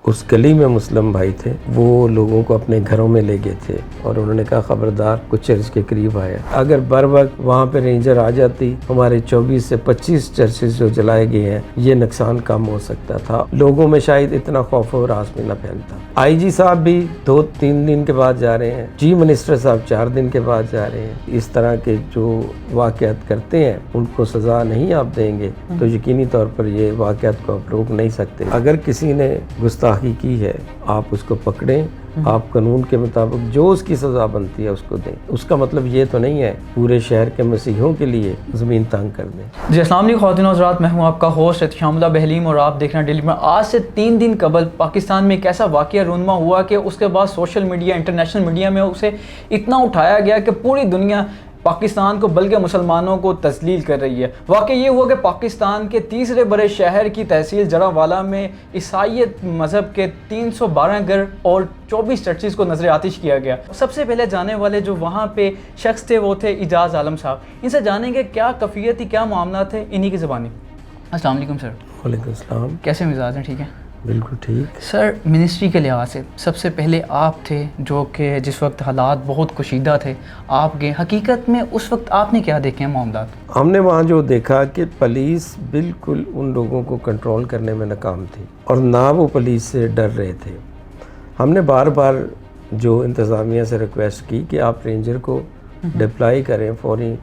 اس گلی میں مسلم بھائی تھے، وہ لوگوں کو اپنے گھروں میں لے گئے تھے اور انہوں نے کہا خبردار کچھ چرچ کے قریب آیا۔ اگر بر وقت وہاں پہ رینجر آ جاتی، ہمارے 24 سے 25 چرچز جو جلائے گئے ہیں، یہ نقصان کم ہو سکتا تھا، لوگوں میں شاید اتنا خوف و ہراس بھی نہ پھیلتا۔ آئی جی صاحب بھی 2-3 دن کے بعد جا رہے ہیں، چیف منسٹر صاحب 4 دن کے بعد جا رہے ہیں۔ اس طرح کے جو واقعات کرتے ہیں ان کو سزا نہیں آپ دیں گے تو یقینی طور پر یہ واقعات کو آپ روک نہیں سکتے۔ اگر کسی نے گستاخی کی ہے آپ اس کو پکڑیں، آپ قانون کے مطابق جو اس کی سزا بنتی ہے اس کو دیں۔ اس کا مطلب یہ تو نہیں ہے پورے شہر کے مسیحیوں کے لیے زمین تنگ کر دیں۔ جی السلام علیکم خواتین و حضرات، میں ہوں آپ کا ہوسٹ احتشام اللہ بہلیم اور آپ دیکھ رہے ہیں ڈیلی پر۔ آج سے 3 دن قبل پاکستان میں ایک ایسا واقعہ رونما ہوا کہ اس کے بعد سوشل میڈیا، انٹرنیشنل میڈیا میں اسے اتنا اٹھایا گیا کہ پوری دنیا پاکستان کو بلکہ مسلمانوں کو تذلیل کر رہی ہے۔ واقعہ یہ ہوا کہ پاکستان کے تیسرے بڑے شہر کی تحصیل جڑاوالا میں عیسائیت مذہب کے 312 گھر اور 24 چرچز کو نظر آتش کیا گیا۔ سب سے پہلے جانے والے جو وہاں پہ شخص تھے وہ تھے اعجاز عالم صاحب۔ ان سے جانیں گے کیا کیفیت تھی، کیا معاملات تھے انہی کی زبانی۔ السلام علیکم سر۔ وعلیکم السلام۔ کیسے مزاج ہیں؟ ٹھیک ہے بالکل ٹھیک۔ سر، منسٹری کے لحاظ سے سب سے پہلے آپ تھے جو کہ جس وقت حالات بہت کشیدہ تھے، آپ گئے، حقیقت میں اس وقت آپ نے کیا دیکھے ہیں معاملات؟ ہم نے وہاں جو دیکھا کہ پولیس بالکل ان لوگوں کو کنٹرول کرنے میں ناکام تھی اور نہ وہ پولیس سے ڈر رہے تھے۔ ہم نے بار بار جو انتظامیہ سے ریکویسٹ کی کہ آپ رینجر کو ڈپلائی کریں فوری۔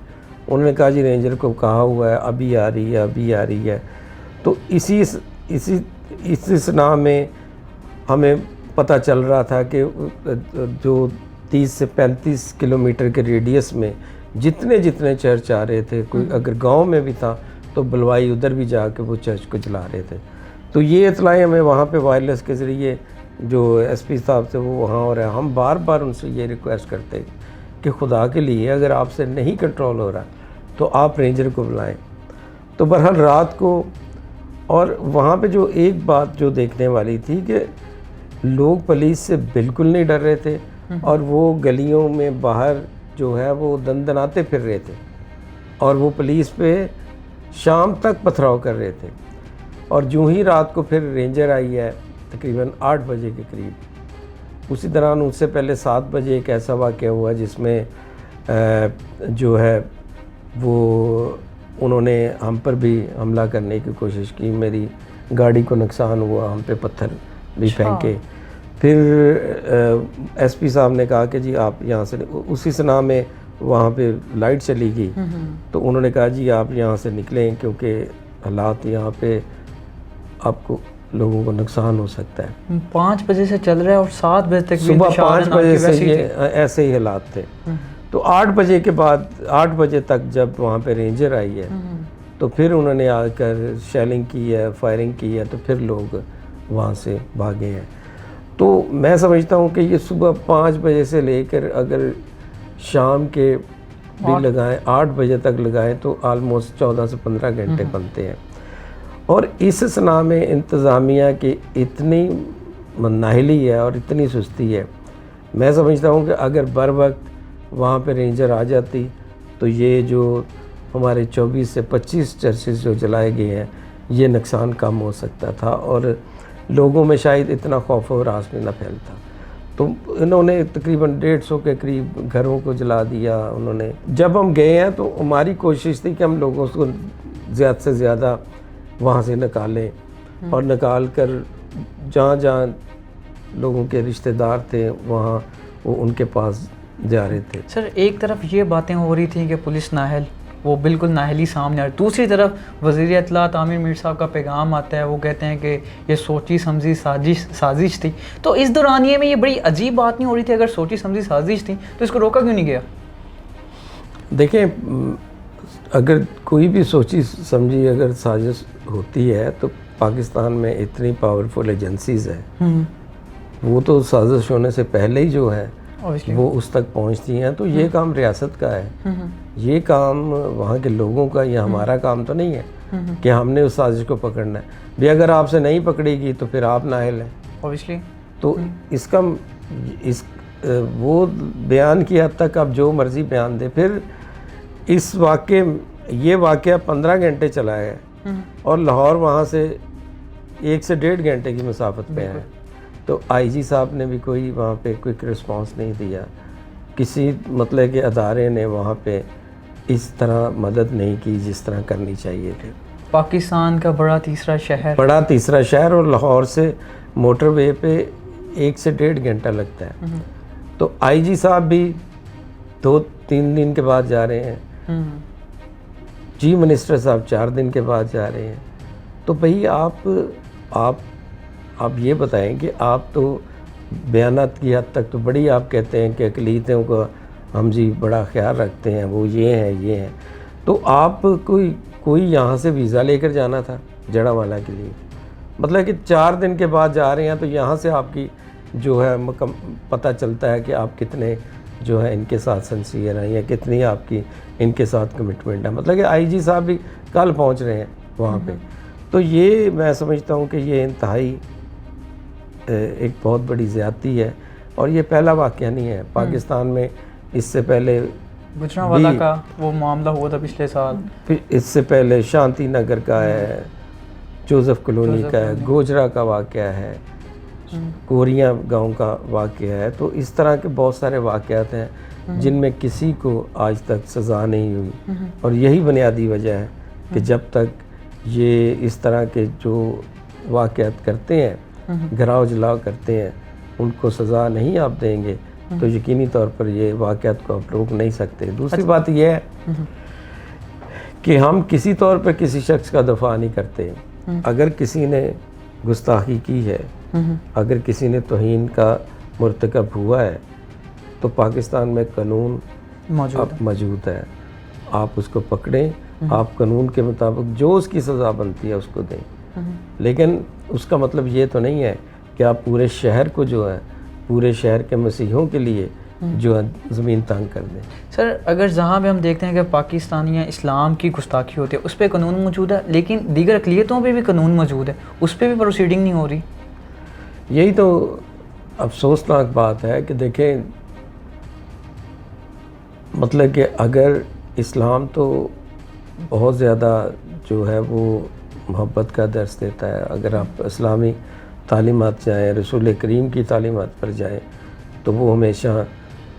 انہوں نے کہا جی رینجر کو کہا ہوا ہے، ابھی آ رہی ہے، ابھی آ رہی ہے۔ تو اس اثناء میں ہمیں پتہ چل رہا تھا کہ جو 30 سے 35 کلومیٹر کے ریڈیس میں جتنے چرچ آ رہے تھے، کوئی اگر گاؤں میں بھی تھا تو بلوائی ادھر بھی جا کے وہ چرچ کو جلا رہے تھے۔ تو یہ اطلاعیں ہمیں وہاں پہ وائرلیس کے ذریعے جو ایس پی صاحب تھے وہ وہاں ہو رہے ہیں۔ ہم بار بار ان سے یہ ریکویسٹ کرتے کہ خدا کے لیے اگر آپ سے نہیں کنٹرول ہو رہا تو آپ رینجر کو بلائیں۔ تو بہرحال رات کو، اور وہاں پہ جو ایک بات جو دیکھنے والی تھی کہ لوگ پولیس سے بالکل نہیں ڈر رہے تھے اور وہ گلیوں میں باہر جو ہے وہ دندناتے پھر رہے تھے اور وہ پولیس پہ شام تک پتھراؤ کر رہے تھے۔ اور جو ہی رات کو پھر رینجر آئی ہے تقریباً 8 بجے کے قریب، اسی دوران اس سے پہلے 7 بجے ایک ایسا واقعہ ہوا جس میں جو ہے وہ انہوں نے ہم پر بھی حملہ کرنے کی کوشش کی، میری گاڑی کو نقصان ہوا، ہم پہ پتھر بھی پھینکے۔ پھر ایس پی صاحب نے کہا کہ جی آپ یہاں سے، اسی سنا میں وہاں پہ لائٹ چلی گئی تو انہوں نے کہا جی آپ یہاں سے نکلیں کیونکہ حالات یہاں پہ آپ کو لوگوں کو نقصان ہو سکتا ہے۔ 5 بجے سے چل رہا ہے اور 7 بجے تک صبح 5 بجے سے یہ ایسے ہی حالات تھے۔ تو 8 بجے کے بعد 8 بجے تک جب وہاں پہ رینجر آئی ہے تو پھر انہوں نے آ کر شیلنگ کی ہے، فائرنگ کی ہے، تو پھر لوگ وہاں سے بھاگے ہیں۔ تو میں سمجھتا ہوں کہ یہ صبح 5 بجے سے لے کر اگر شام کے بھی لگائیں 8 بجے تک لگائیں تو آلموسٹ 14 سے 15 گھنٹے بنتے ہیں۔ اور اس اثناء میں انتظامیہ کی اتنی نااہلی ہے اور اتنی سستی ہے، میں سمجھتا ہوں کہ اگر بر وقت وہاں پہ رینجر آ جاتی تو یہ جو ہمارے 24 سے 25 چرچز جو جلائے گئے ہیں یہ نقصان کم ہو سکتا تھا اور لوگوں میں شاید اتنا خوف و ہراس بھی نہ پھیلتا۔ تو انہوں نے تقریباً 150 کے قریب گھروں کو جلا دیا۔ انہوں نے، جب ہم گئے ہیں تو ہماری کوشش تھی کہ ہم لوگوں کو زیادہ سے زیادہ وہاں سے نکالیں اور نکال کر جہاں جہاں لوگوں کے رشتہ دار تھے وہاں وہ ان کے پاس جا رہے تھے۔ سر، ایک طرف یہ باتیں ہو رہی تھیں کہ پولیس نااہل، وہ بالکل نااہلی سامنے آ رہی، دوسری طرف وزیر اطلاعات عامر میر صاحب کا پیغام آتا ہے، وہ کہتے ہیں کہ یہ سوچی سمجھی سازش تھی۔ تو اس دورانیے میں یہ بڑی عجیب بات نہیں ہو رہی تھی؟ اگر سوچی سمجھی سازش تھی تو اس کو روکا کیوں نہیں گیا؟ دیکھیں، اگر کوئی بھی سوچی سمجھی اگر سازش ہوتی ہے تو پاکستان میں اتنی پاورفل ایجنسیز ہیں، وہ تو سازش ہونے سے پہلے ہی جو ہے وہ اس تک پہنچتی ہیں۔ تو یہ کام ریاست کا ہے، یہ کام وہاں کے لوگوں کا، یہ ہمارا کام تو نہیں ہے کہ ہم نے اس سازش کو پکڑنا ہے۔ بھی اگر آپ سے نہیں پکڑے گی تو پھر آپ نااہل ہیں اوبیسلی۔ تو اس کا وہ بیان کی حد تک آپ جو مرضی بیان دیں۔ پھر اس یہ واقعہ 15 گھنٹے چلا ہے اور لاہور وہاں سے 1 سے 1.5 گھنٹے کی مسافت پہ ہے۔ تو آئی جی صاحب نے بھی کوئی وہاں پہ کوئک رسپانس نہیں دیا، کسی مطلب کہ ادارے نے وہاں پہ اس طرح مدد نہیں کی جس طرح کرنی چاہیے تھی۔ پاکستان کا بڑا تیسرا شہر اور لاہور سے موٹر وے پہ 1 سے 1.5 گھنٹہ لگتا ہے، تو آئی جی صاحب بھی 2-3 دن کے بعد جا رہے ہیں، چیف منسٹر صاحب 4 دن کے بعد جا رہے ہیں۔ تو بھئی آپ یہ بتائیں کہ آپ تو بیانات کی حد تک تو بڑی آپ کہتے ہیں کہ اقلیتوں کو ہم جی بڑا خیال رکھتے ہیں، وہ یہ ہیں، تو آپ کوئی یہاں سے ویزا لے کر جانا تھا جڑاوالا کے لیے، مطلب کہ 4 دن کے بعد جا رہے ہیں، تو یہاں سے آپ کی جو ہے پتہ چلتا ہے کہ آپ کتنے جو ہے ان کے ساتھ سنسیئر ہیں یا کتنی آپ کی ان کے ساتھ کمٹمنٹ ہے۔ مطلب کہ آئی جی صاحب بھی کل پہنچ رہے ہیں وہاں پہ، تو یہ میں سمجھتا ہوں کہ یہ انتہائی ایک بہت بڑی زیادتی ہے، اور یہ پہلا واقعہ نہیں ہے پاکستان میں۔ اس سے پہلے گجرانوالہ کا وہ معاملہ ہوا تھا پچھلے سال، پھر اس سے پہلے شانتی نگر کا ہے، جوزف کالونی کا ہے، گوجرا کا واقعہ ہے، کوریاں گاؤں کا واقعہ ہے۔ تو اس طرح کے بہت سارے واقعات ہیں جن میں کسی کو آج تک سزا نہیں ہوئی، اور یہی بنیادی وجہ ہے کہ جب تک یہ اس طرح کے جو واقعات کرتے ہیں، گھراؤ جلاؤ کرتے ہیں، ان کو سزا نہیں آپ دیں گے تو یقینی طور پر یہ واقعات کو آپ روک نہیں سکتے۔ دوسری بات یہ ہے کہ ہم کسی طور پہ کسی شخص کا دفاع نہیں کرتے۔ اگر کسی نے گستاخی کی ہے، اگر کسی نے توہین کا مرتکب ہوا ہے، تو پاکستان میں قانون موجود ہے، آپ اس کو پکڑیں، آپ قانون کے مطابق جو اس کی سزا بنتی ہے اس کو دیں، لیکن اس کا مطلب یہ تو نہیں ہے کہ آپ پورے شہر کو جو ہے، پورے شہر کے مسیحیوں کے لیے جو ہے زمین تنگ کر دیں۔ سر اگر جہاں پہ ہم دیکھتے ہیں کہ پاکستانی اسلام کی گستاخی ہوتی ہے اس پہ قانون موجود ہے، لیکن دیگر اقلیتوں پہ بھی قانون موجود ہے، اس پہ بھی پروسیڈنگ نہیں ہو رہی۔ یہی تو افسوسناک بات ہے کہ دیکھیں، مطلب کہ اگر اسلام تو بہت زیادہ جو ہے وہ محبت کا درس دیتا ہے، اگر آپ اسلامی تعلیمات جائیں، رسول کریم کی تعلیمات پر جائیں، تو وہ ہمیشہ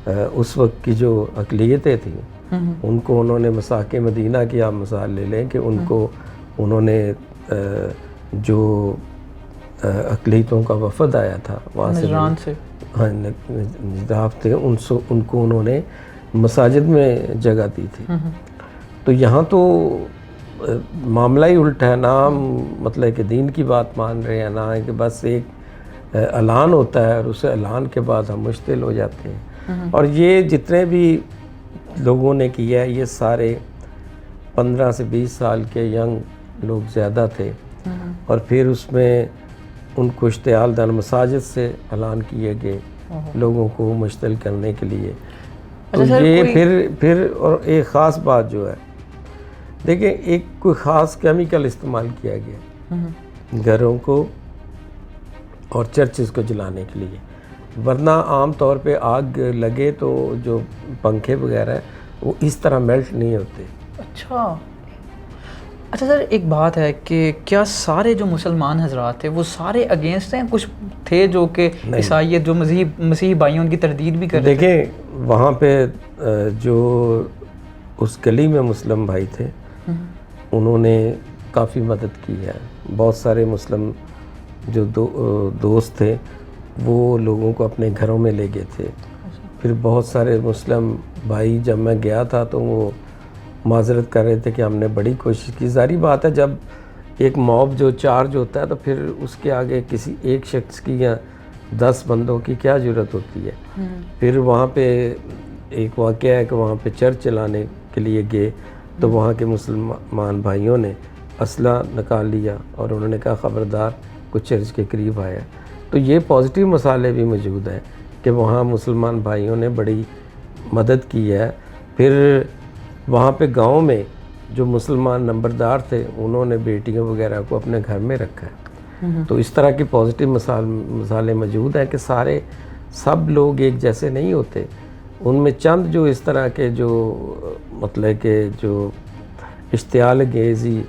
اس وقت کی جو اقلیتیں تھیں ان کو انہوں نے مساکِ مدینہ کی آپ مثال لے لیں کہ ان کو انہوں نے جو اقلیتوں کا وفد آیا تھا وہاں سے نجران سے، ہاں نجراف تھے، ان کو انہوں نے مساجد میں جگہ دی تھی۔ تو یہاں تو معاملہ ہی الٹا ہے، نہ ہم مطلب کہ دین کی بات مان رہے ہیں، نہ کہ بس ایک اعلان ہوتا ہے اور اس اعلان کے بعد ہم مشتعل ہو جاتے ہیں۔ اور یہ جتنے بھی لوگوں نے کیا ہے یہ سارے 15 سے 20 سال کے ینگ لوگ زیادہ تھے، اور پھر اس میں ان کو اشتعال در مساجد سے اعلان کیے گئے لوگوں کو مشتعل کرنے کے لیے۔ تو یہ پھر اور ایک خاص بات جو ہے، دیکھیں ایک کوئی خاص کیمیکل استعمال کیا گیا گھروں کو اور چرچز کو جلانے کے لیے، ورنہ عام طور پہ آگ لگے تو جو پنکھے وغیرہ ہے وہ اس طرح میلٹ نہیں ہوتے۔ اچھا سر، ایک بات ہے کہ کیا سارے جو مسلمان حضرات تھے وہ سارے اگینسٹ ہیں؟ کچھ تھے جو کہ عیسائیت جو مسیحی بھائیوں ان کی تردید بھی کر رہے تھے؟ دیکھیں وہاں پہ جو اس گلی میں مسلم بھائی تھے انہوں نے کافی مدد کی ہے، بہت سارے مسلم جو دوست تھے وہ لوگوں کو اپنے گھروں میں لے گئے تھے۔ پھر بہت سارے مسلم بھائی، جب میں گیا تھا تو وہ معذرت کر رہے تھے کہ ہم نے بڑی کوشش کی۔ ظاہری بات ہے جب ایک موب جو چارج ہوتا ہے تو پھر اس کے آگے کسی ایک شخص کی یا 10 بندوں کی کیا ضرورت ہوتی ہے۔ پھر وہاں پہ ایک واقعہ ہے کہ وہاں پہ چرچ چلانے کے لیے گئے تو وہاں کے مسلمان بھائیوں نے اسلحہ نکال لیا اور انہوں نے کہا خبردار کوئی چرچ کے قریب آیا۔ تو یہ پازیٹیو مسئلے بھی موجود ہیں کہ وہاں مسلمان بھائیوں نے بڑی مدد کی ہے۔ پھر وہاں پہ گاؤں میں جو مسلمان نمبردار تھے انہوں نے بیٹیوں وغیرہ کو اپنے گھر میں رکھا ہے۔ تو اس طرح کی پازیٹیو مثالیں موجود ہیں کہ سب لوگ ایک جیسے نہیں ہوتے، ان میں چند جو اس طرح کے جو مطلب کہ جو اشتعال انگیزی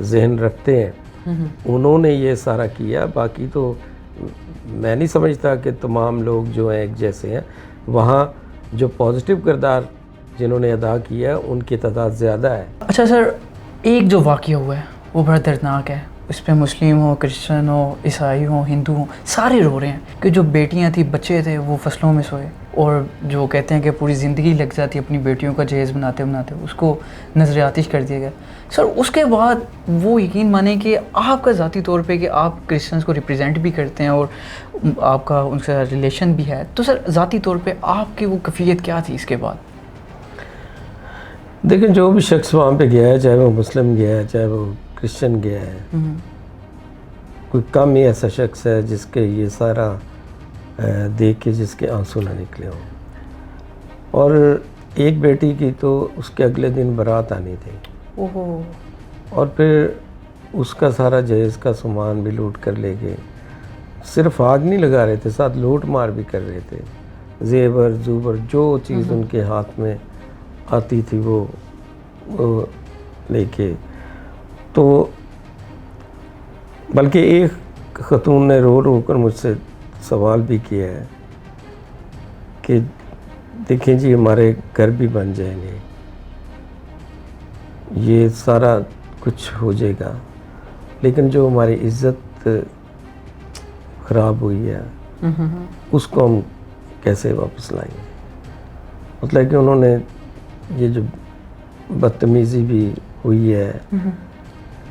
ذہن رکھتے ہیں انہوں نے یہ سارا کیا، باقی تو میں نہیں سمجھتا کہ تمام لوگ جو ہیں ایک جیسے ہیں. وہاں جو پازیٹیو کردار جنہوں نے ادا کیا ہے ان کی تعداد زیادہ ہے. اچھا سر، ایک جو واقعہ ہوا ہے وہ بڑا دردناک ہے. اس پہ مسلم ہو، کرسچن ہو، عیسائی ہوں، ہندو ہوں، سارے رو رہے ہیں کہ جو بیٹیاں تھیں، بچے تھے، وہ فصلوں میں سوئے. اور جو کہتے ہیں کہ پوری زندگی لگ جاتی اپنی بیٹیوں کا جہیز بناتے بناتے، اس کو نظر آتش کر دیا گیا. سر اس کے بعد وہ یقین مانیں کہ آپ کا ذاتی طور پہ کہ آپ کرسچنس کو ریپرزینٹ بھی کرتے ہیں اور آپ کا ان سے ریلیشن بھی ہے، تو سر ذاتی طور پہ آپ کی وہ کیفیت کیا تھی اس کے بعد؟ دیکھیں جو بھی شخص وہاں پہ گیا ہے، چاہے وہ مسلم گیا ہے چاہے وہ کرسچن گیا ہے، کوئی کم ہی ایسا شخص ہے جس کے یہ سارا دیکھ کے جس کے آنسو نہ نکلے ہوں. اور ایک بیٹی کی تو اس کے اگلے دن بارات آنی تھی، اور پھر اس کا سارا جہیز کا سامان بھی لوٹ کر لے گئے. صرف آگ نہیں لگا رہے تھے، ساتھ لوٹ مار بھی کر رہے تھے. زیور زوبر جو چیز ان کے ہاتھ میں آتی تھی وہ لے کے. تو بلکہ ایک خاتون نے رو رو کر مجھ سے سوال بھی کیا ہے کہ دیکھیں جی ہمارے گھر بھی بن جائیں گے، یہ سارا کچھ ہو جائے گا، لیکن جو ہماری عزت خراب ہوئی ہے اس کو ہم کیسے واپس لائیں گے. مطلب کہ انہوں نے یہ جو بدتمیزی بھی ہوئی ہے،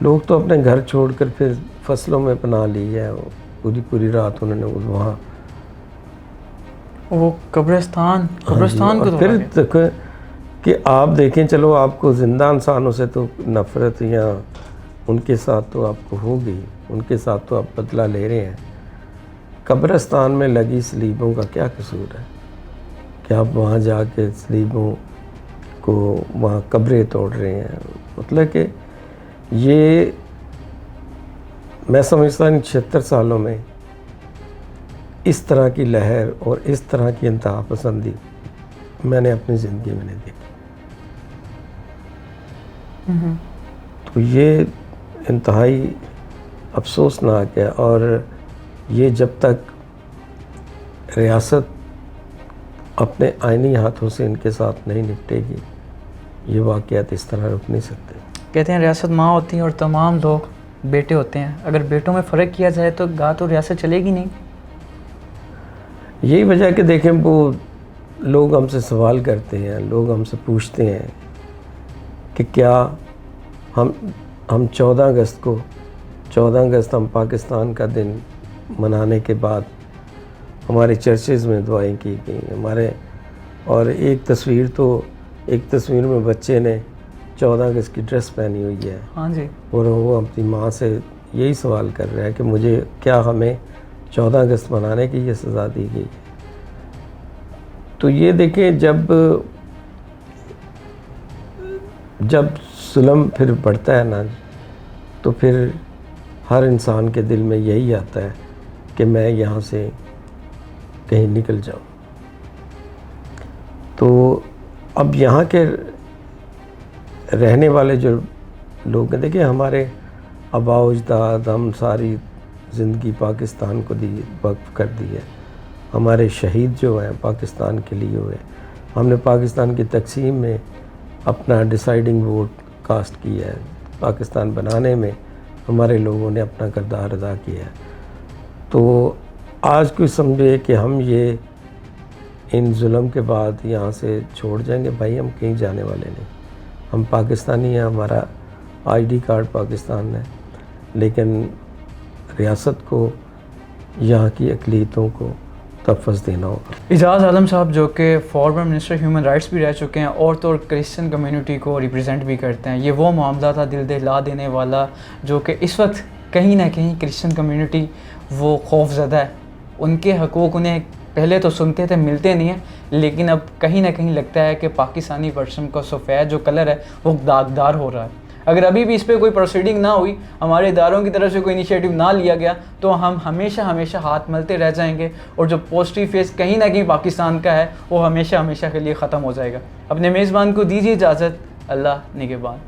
لوگ تو اپنے گھر چھوڑ کر پھر فصلوں میں پناہ لی ہے. پوری رات انہوں نے وہاں وہ قبرستان کو اور پھر دیکھیں کہ آپ دیکھیں، چلو آپ کو زندہ انسانوں سے تو نفرت یا ان کے ساتھ تو آپ کو ہوگی، ان کے ساتھ تو آپ بدلہ لے رہے ہیں. قبرستان میں لگی سلیبوں کا کیا قصور ہے کہ آپ وہاں جا کے سلیبوں کو وہاں قبریں توڑ رہے ہیں. مطلب کہ یہ میں سمجھتا ہوں 76 سالوں میں اس طرح کی لہر اور اس طرح کی انتہا پسندی میں نے اپنی زندگی میں نہیں دیکھی. تو یہ انتہائی افسوسناک ہے. اور یہ جب تک ریاست اپنے آئینی ہاتھوں سے ان کے ساتھ نہیں نپٹے گی، یہ واقعات اس طرح رک نہیں سکتے. کہتے ہیں ریاست ماں ہوتی ہے اور تمام لوگ بیٹے ہوتے ہیں. اگر بیٹوں میں فرق کیا جائے تو گاہ تو ریاست چلے گی نہیں. یہی وجہ ہے کہ دیکھیں وہ لوگ ہم سے سوال کرتے ہیں، لوگ ہم سے پوچھتے ہیں کہ کیا ہم 14 اگست ہم پاکستان کا دن منانے کے بعد ہمارے چرچز میں دعائیں کی گئیں ہمارے. اور ایک تصویر میں بچے نے 14 اگست کی ڈریس پہنی ہوئی ہے. ہاں جی. اور وہ اپنی ماں سے یہی سوال کر رہا ہے کہ مجھے کیا ہمیں 14 اگست منانے کی یہ سزا دی گئی. تو یہ دیکھیں جب ظلم پھر بڑھتا ہے نا، تو پھر ہر انسان کے دل میں یہی آتا ہے کہ میں یہاں سے کہیں نکل جاؤں. تو اب یہاں کے رہنے والے جو لوگ ہیں، دیکھیں ہمارے آباء و اجداد، ہم ساری زندگی پاکستان کو وقف کر دی ہے. ہمارے شہید جو ہیں پاکستان کے لیے ہوئے. ہم نے پاکستان کی تقسیم میں اپنا ڈیسائیڈنگ ووٹ کاسٹ کیا ہے. پاکستان بنانے میں ہمارے لوگوں نے اپنا کردار ادا کیا ہے. تو آج کوئی سمجھے کہ ہم یہ ان ظلم کے بعد یہاں سے چھوڑ جائیں گے، بھائی ہم کہیں جانے والے نہیں. ہم پاکستانی ہیں، ہمارا ID کارڈ پاکستان ہے، لیکن ریاست کو یہاں کی اقلیتوں کو تحفظ دینا ہوگا. اعجاز عالم صاحب جو کہ فارمر منسٹر ہیومن رائٹس بھی رہ چکے ہیں اور تو اور کرسچن کمیونٹی کو ریپرزینٹ بھی کرتے ہیں. یہ وہ معاملہ تھا دل دہلا دینے والا جو کہ اس وقت کہیں نہ کہیں کرسچن کمیونٹی وہ خوف زدہ ہے. ان کے حقوق انہیں پہلے تو سنتے تھے، ملتے نہیں ہیں، لیکن اب کہیں نہ کہیں لگتا ہے کہ پاکستانی ورژن کا سفید جو کلر ہے وہ داغدار ہو رہا ہے. اگر ابھی بھی اس پہ کوئی پروسیڈنگ نہ ہوئی، ہمارے اداروں کی طرف سے کوئی انیشیٹو نہ لیا گیا، تو ہم ہمیشہ ہاتھ ملتے رہ جائیں گے اور جو پوزیٹیو فیس کہیں نہ کہیں پاکستان کا ہے وہ ہمیشہ کے لیے ختم ہو جائے گا. اپنے میزبان کو دیجیے اجازت. اللہ نگہبان.